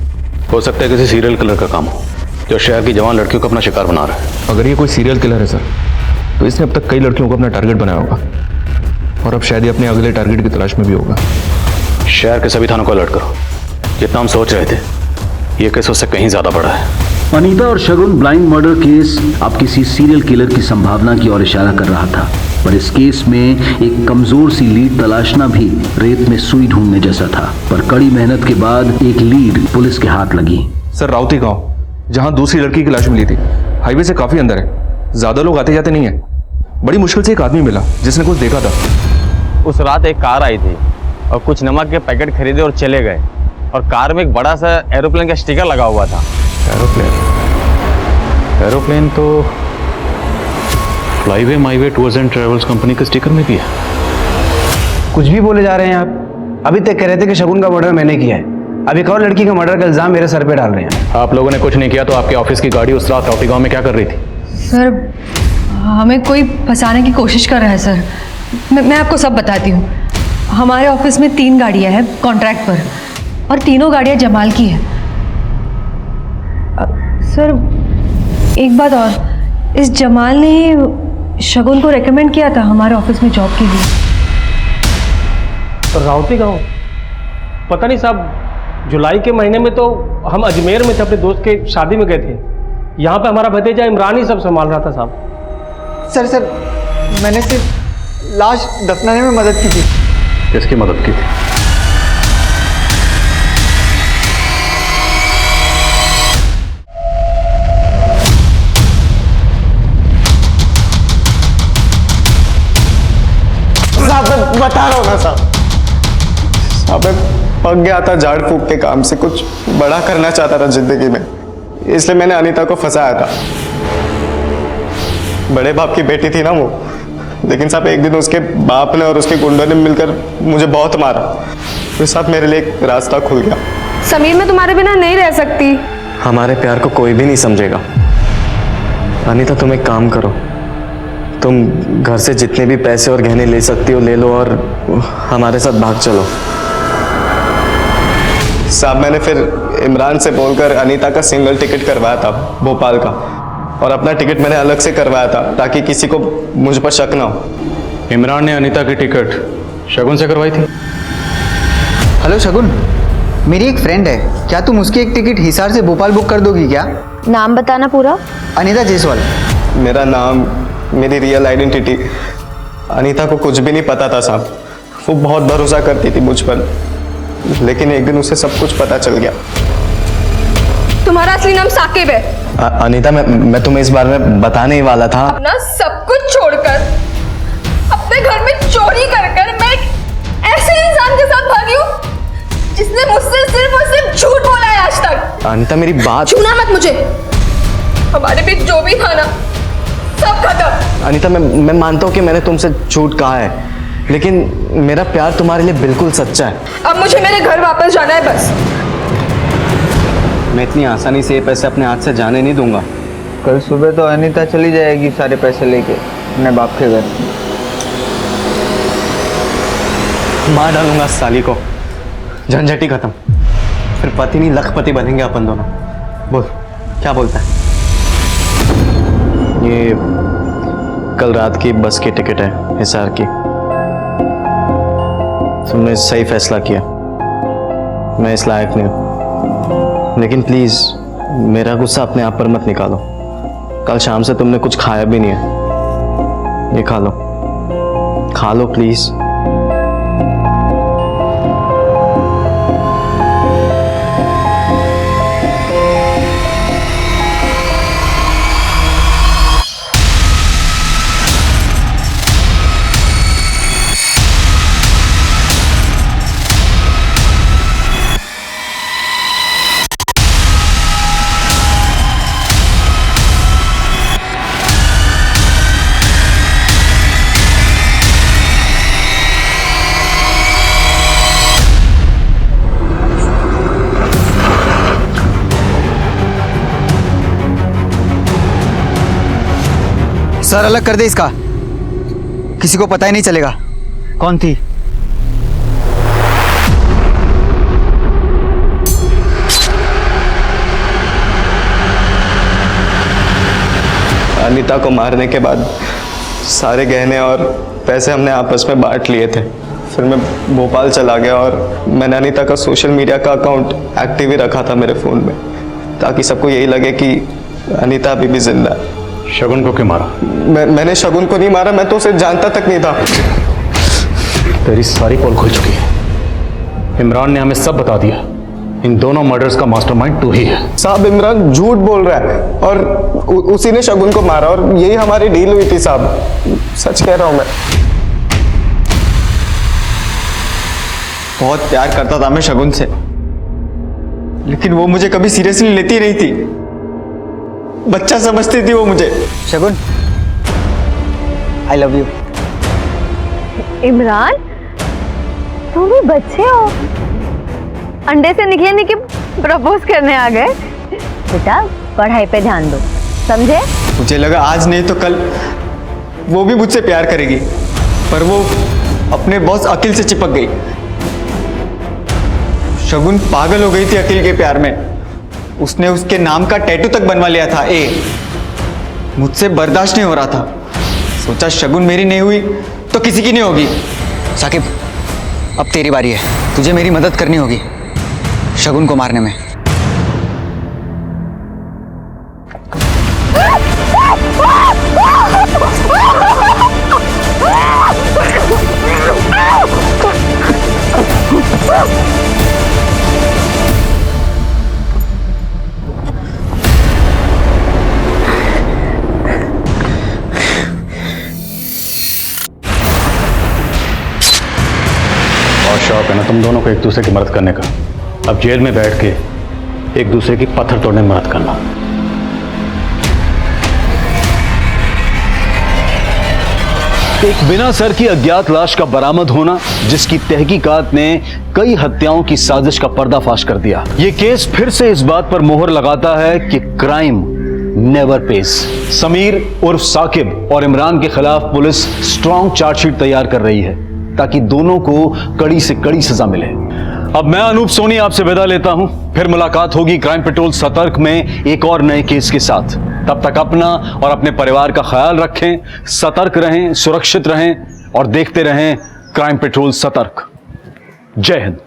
हो सकता है किसी सीरियल किलर का काम हो, जो शहर की जवान लड़कियों को अपना शिकार बना रहा है। अगर ये कोई सीरियल किलर है सर, तो इसने अब तक कई लड़कियों को अपना टारगेट बनाया होगा, और अब शायद ये अपने अगले टारगेट की तलाश में भी होगा। शहर के सभी थानों को अलर्ट करो। जितना हम सोच रहे थे, ये केस उससे कहीं ज्यादा बड़ा है। अनीता और शगुन ब्लाइंड मर्डर केस अब किसी सीरियल किलर की संभावना की ओर इशारा कर रहा था, पर इस केस में एक कमजोर सी लीड तलाशना भी रेत में सुई ढूंढने जैसा था। पर कड़ी मेहनत के बाद एक लीड पुलिस के हाथ लगी। सर राउती गांव, जहां दूसरी लड़की की लाश मिली थी, हाईवे से काफी अंदर है। ज्यादा लोग आते जाते नहीं है। बड़ी मुश्किल से एक आदमी मिला जिसने कुछ देखा था। उस रात एक कार आई थी और कुछ नमक के पैकेट खरीदे और चले गए, और कार में एक बड़ा सा एरोप्लेन का स्टिकर लगा हुआ था। एरोप्लेन तो Flyway Myway tours and travels company के स्टिकर में भी है। कुछ भी बोले जा रहे हैं आप। अभी तक कह रहे थे कि शगुन का मर्डर मैंने किया है, अब एक और लड़की का मर्डर का इल्जाम मेरे सर पे डाल रहे हैं। आप लोगों ने कुछ नहीं किया तो आपके ऑफिस की गाड़ी उस रात राउती गांव में क्या कर रही थी? सर हमें कोई फंसाने की कोशिश कर रहा है सर। मैं आपको सब बताती हूँ। हमारे ऑफिस में 3 गाड़ियाँ हैं कॉन्ट्रैक्ट पर, और तीनों गाड़ियाँ जमाल की हैं। सर एक बात और, इस जमाल ने ही शगुन को रेकमेंड किया था हमारे ऑफिस में जॉब के लिए। राउती गांव? पता नहीं साहब, जुलाई के महीने में तो हम अजमेर में थे, अपने दोस्त के शादी में गए थे। यहाँ पे हमारा भतीजा इमरान ही सब संभाल रहा था साहब। सर मैंने सिर्फ लाश दफनाने में मदद की थी। किसकी मदद की थी? साहब बता रहा हूँ ना साहब, पक गया था झाड़ फूक के काम से, कुछ बड़ा करना चाहता था जिंदगी में, इसलिए मैंने अनीता को फंसाया था। बड़े बाप की बेटी थी ना वो, लेकिन साहब एक दिन उसके बाप ने और उसके गुंडों ने मिलकर मुझे बहुत मारा। तो साहब मेरे लिए एक रास्ता खुल गया। समीर मैं तुम्हारे बिना नहीं रह सकती। हमारे प्यार को कोई भी नहीं समझेगा। अनीता तुम एक काम करो, तुम घर से जितने भी पैसे और गहने ले सकती हो ले लो और हमारे साथ भाग चलो। साहब मैंने फिर इमरान से बोलकर अनीता का सिंगल टिकट करवाया था भोपाल का, और अपना टिकट मैंने अलग से करवाया था ताकि किसी को मुझ पर शक ना हो। इमरान ने अनीता की टिकट शगुन से करवाई थी? हेलो शगुन, मेरी एक फ्रेंड है, क्या क्या तुम उसकी एक टिकट हिसार से भोपाल बुक कर दोगी क्या? नाम बताना पूरा। अनीता जायसवाल। मेरा नाम, मेरी रियल आइडेंटिटी। अनीता को कुछ भी नहीं पता था साहब। वो बहुत भरोसा करती थी मुझ पर, लेकिन एक दिन उसे सब कुछ पता चल गया। तुम्हारा असली नाम साकिब है। अनीता, मैं तुम्हें इस बारे में बताने ही वाला था। अपना सब कुछ छोड़कर अपने घर में चोरी कर मैं एक ऐसे इंसान के साथ भागी हूँ जिसने मुझसे सिर्फ और सिर्फ झूठ बोला है आज तक। अनीता, मेरी बात। छूना मत मुझे। हमारे बीच जो भी था ना, सब खत्म। अनीता, मैं मानता हूँ कि मैंने तुमसे झूठ कहा है, लेकिन मेरा प्यार तुम्हारे लिए बिल्कुल सच्चा है। अब मुझे मेरे घर वापस जाना है बस। मैं इतनी आसानी से ये पैसे अपने हाथ से जाने नहीं दूंगा। कल सुबह तो अनीता चली जाएगी सारे पैसे लेके अपने बाप के घर। मार डालूंगा साली को, झंझटी खत्म। फिर पति नहीं लखपति बनेंगे अपन दोनों। बोल, क्या बोलता है? ये कल रात की बस की टिकट है हिसार की। तुमने सही फैसला किया। मैं इस लायक नहीं हूं, लेकिन प्लीज मेरा गुस्सा अपने आप पर मत निकालो। कल शाम से तुमने कुछ खाया भी नहीं है। ये खा लो प्लीज। सर, अलग कर दे इसका, किसी को पता ही नहीं चलेगा कौन थी। अनीता को मारने के बाद सारे गहने और पैसे हमने आपस में बांट लिए थे। फिर मैं भोपाल चला गया और मैंने अनीता का सोशल मीडिया का अकाउंट एक्टिव ही रखा था मेरे फ़ोन में, ताकि सबको यही लगे कि अनीता अभी भी जिंदा है। शगुन को क्यों मारा? मैंने शगुन को नहीं मारा, मैं तो उसे जानता तक नहीं था। तेरी सारी पोल खुल चुकी है। इमरान ने हमें सब बता दिया। इन दोनों मर्डर्स का मास्टरमाइंड तू ही है। साहब, इमरान झूठ बोल रहा है और उसी ने शगुन को मारा और यही हमारी डील हुई थी साहब। सच कह रहा हूं मैं। बहुत प्यार करता था मैं शगुन से, लेकिन वो मुझे कभी सीरियसली लेती नहीं थी। बच्चा समझती थी वो मुझे। शगुन, आई लव यू। इमरान, तुम भी बच्चे हो, अंडे से निकले नहीं कि प्रपोज करने आ गए। बेटा, पढ़ाई पे ध्यान दो, समझे? मुझे लगा आज नहीं तो कल वो भी मुझसे प्यार करेगी, पर वो अपने बॉस अखिल से चिपक गई। शगुन पागल हो गई थी अखिल के प्यार में। उसने उसके नाम का टैटू तक बनवा लिया था, मुझसे बर्दाश्त नहीं हो रहा था। सोचा शगुन मेरी नहीं हुई तो किसी की नहीं होगी। साकिब, अब तेरी बारी है, तुझे मेरी मदद करनी होगी शगुन को मारने में। शौक है ना तुम दोनों को एक दूसरे की मदद करने का। अब जेल में बैठ के एक दूसरे की पत्थर तोड़ने में मदद करना। एक बिना सर की अज्ञात लाश का बरामद होना, जिसकी तहकीकात ने कई हत्याओं की साजिश का पर्दाफाश कर दिया। ये केस फिर से इस बात पर मोहर लगाता है कि क्राइम नेवर पेस। समीर उर्फ साकिब और इमरान के खिलाफ पुलिस स्ट्रॉन्ग चार्जशीट तैयार कर रही है ताकि दोनों को कड़ी से कड़ी सजा मिले। अब मैं अनूप सोनी आपसे विदा लेता हूं। फिर मुलाकात होगी क्राइम पेट्रोल सतर्क में एक और नए केस के साथ। तब तक अपना और अपने परिवार का ख्याल रखें, सतर्क रहें, सुरक्षित रहें और देखते रहें क्राइम पेट्रोल सतर्क। जय हिंद।